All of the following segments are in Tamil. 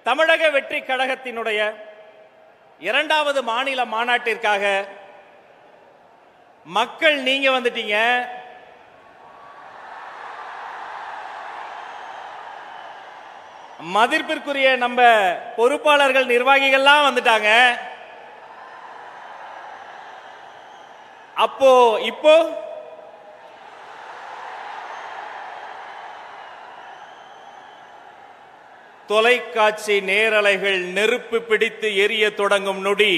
தமிழக வெற்றி கழகத்தினுடைய இரண்டாவது மாநில மாநாட்டிற்காக மக்கள் நீங்க வந்துட்டீங்க. மதிப்பிற்குரிய நம்ம பொறுப்பாளர்கள் நிர்வாகிகள்லாம் வந்துட்டாங்க. அப்போ இப்போ தொலைக்காட்சி நேரலைகள் நெருப்பு பிடித்து எரிய தொடங்கும் நொடி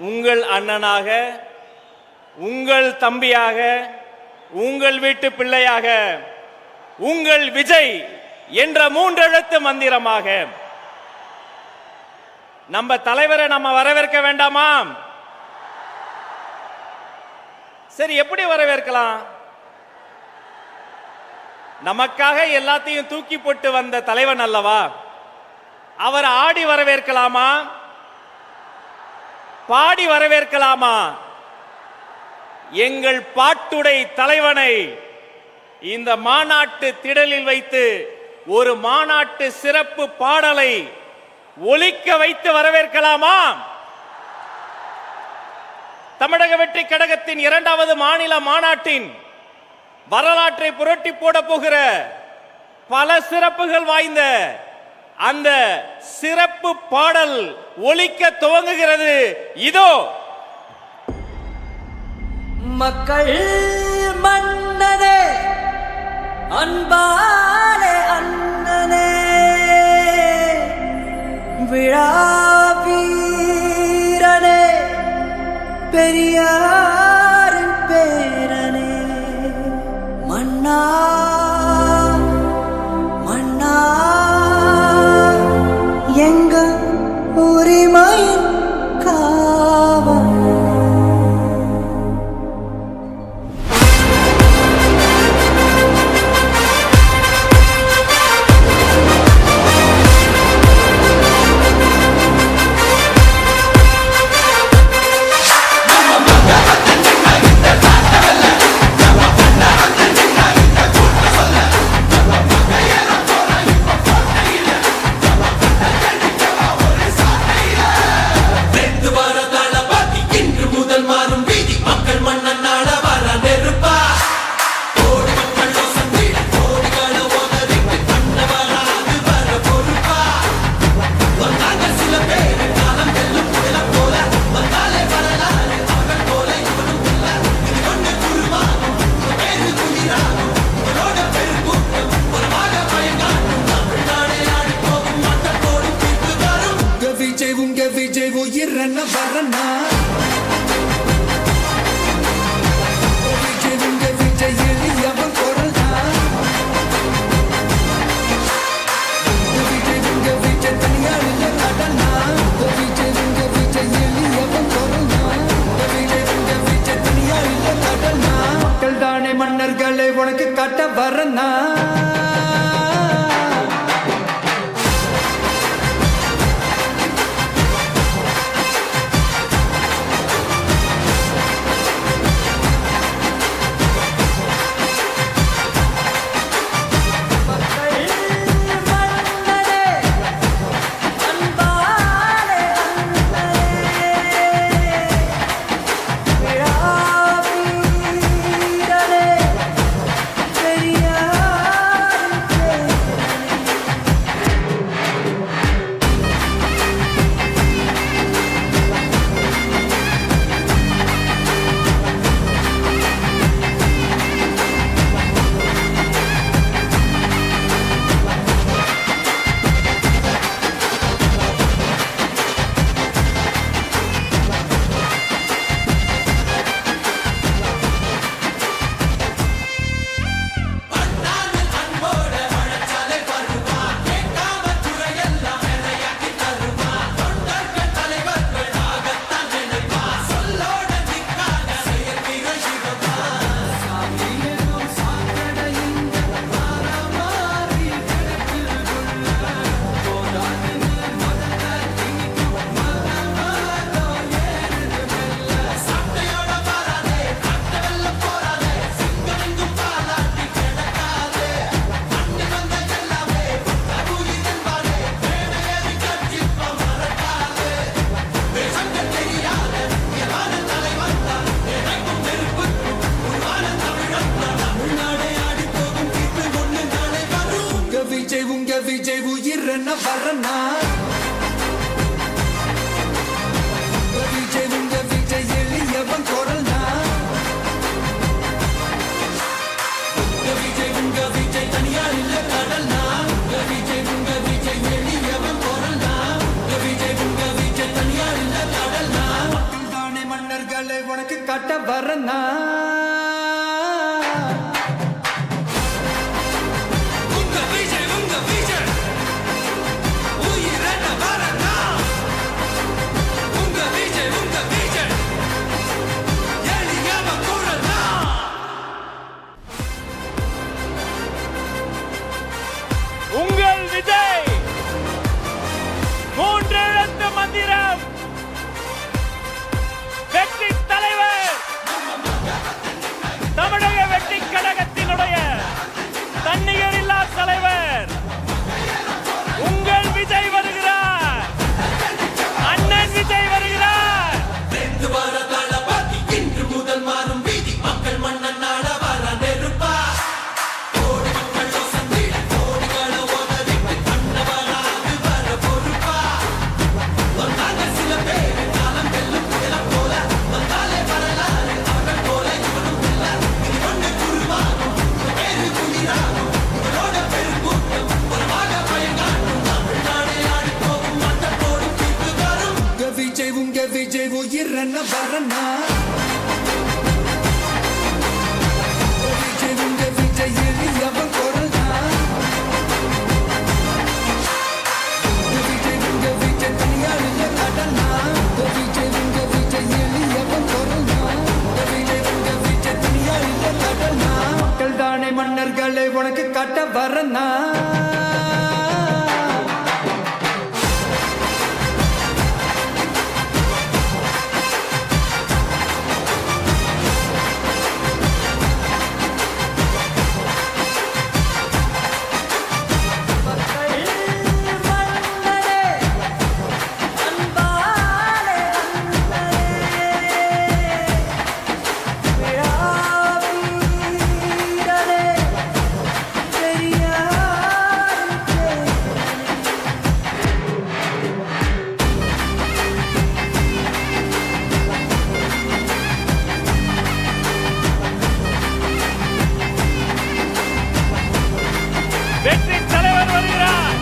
உங்கள் அண்ணனாக, உங்கள் தம்பியாக, உங்கள் வீட்டு பிள்ளையாக, உங்கள் விஜய் என்ற 3 எழுத்து மந்திரமாக நம்ம தலைவரை நம்ம வரவேற்க வேண்டாமா? சரி, எப்படி வரவேற்கலாம்? நமக்காக எல்லாத்தையும் தூக்கி போட்டு வந்த தலைவன் அல்லவா, அவர் ஆடி வரவேற்கலாமா, பாடி வரவேற்கலாமா? எங்கள் பாட்டுடை தலைவனை இந்த மாநாட்டு திடலில் வைத்து ஒரு மாநாட்டு சிறப்பு பாடலை ஒலிக்க வைத்து வரவேற்கலாமா? தமிழக வெற்றி கழகத்தின் இரண்டாவது மாநில மாநாட்டின் வரலாற்றை புரட்டி போட போகிற பல சிறப்புகள் வாய்ந்த அந்த சிறப்பு பாடல் ஒலிக்க துவங்குகிறது. இதோ மக்கள் மன்னனே, அன்பாலே அண்ணனே, விழா வீரனே, பெரியாரின் பேரனே, மன்னா மன்னா எங்க உரிமையின் காவல். உயிரென்ன வரனா விஜய் உங்க விஜய் எளியவன் குரல்னா விஜய் உங்க விஜய் தனியார் இல்ல கடல்னா விஜய் உங்க விஜய் எளியவன் குரல்னா விஜய் உங்க விஜய் தனியார் இல்ல கடல்னா மக்கள் தானே மன்னர்களை உனக்கு காட்ட வரனா உங்கள் விஜய் மூன்று எழுத்து மந்திரம் வெற்றி தலைவர் தமிழக வெற்றி கழகத்தினுடைய தன்னிகரில்லா தலைவர் உங்கள் விஜய் வருகிறார். அண்ணன் விஜய் வருகிறார். இன்று முதல் மாறும் வீதி மக்கள் மன்னன் நாட வர நெருப்பா கோடி மக்கள் சந்திட கோடிகளை உதவிட்டு கண்ணவராது வர பொறுப்பா வந்தாங்க சில பேர் காலம் வெல்லும் புயல போல வந்தாலே வரலாறு அவர்கள் போல இவனும் இல்ல இது கொண்டு குருவாகும் பேரு குளிராகும் இவரோட பெருங்கூட்டம் உறவாக பயங்காட்டும் தமிழ்நாடே ஆடி போகும் மட்ட போடும் தீர்ப்பு வரும் உங்க விஜய் உயிரென்ன வரனா விஜய் உங்க விஜய் எளியவன் குரல்னா விஜய் உங்க விஜய் தனியார் இல்ல கடல்னா விஜய் உங்க விஜய் எளியவன் குரல்னா விஜய் உங்க விஜய் தனியார் இல்ல கடல்னா மக்கள் தானே மன்னர்களை உனக்கு காட்ட வரனா வெற்றி தலைவர் வருகிறார்.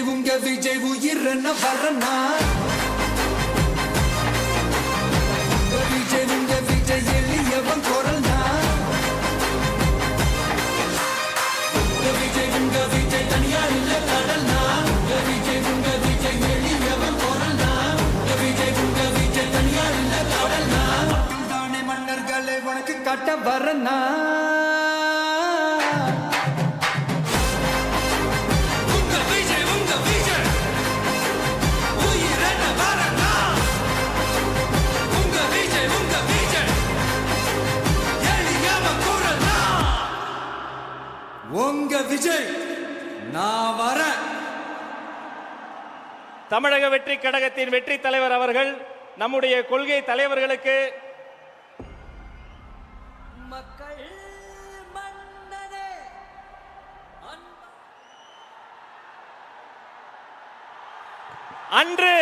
உங்க விஜய் உயிரென்ன வரனா விஜய் உங்க விஜய் எளியவன் குரல்னா விஜய் உங்க விஜய் தனியார் இல்ல கடல்னா விஜய் உங்க விஜய் எளியவன் குரல்னா விஜய் உங்க விஜய் தனியார் இல்ல கடல்னா மக்கள் தானே மன்னர்களை உனக்கு காட்ட வரனா உங்க விஜய் நான் வரேன். தமிழக வெற்றி கழகத்தின் வெற்றி தலைவர் அவர்கள் நம்முடைய கொள்கை தலைவர்களுக்கு மக்கள் மன்னனே அன்று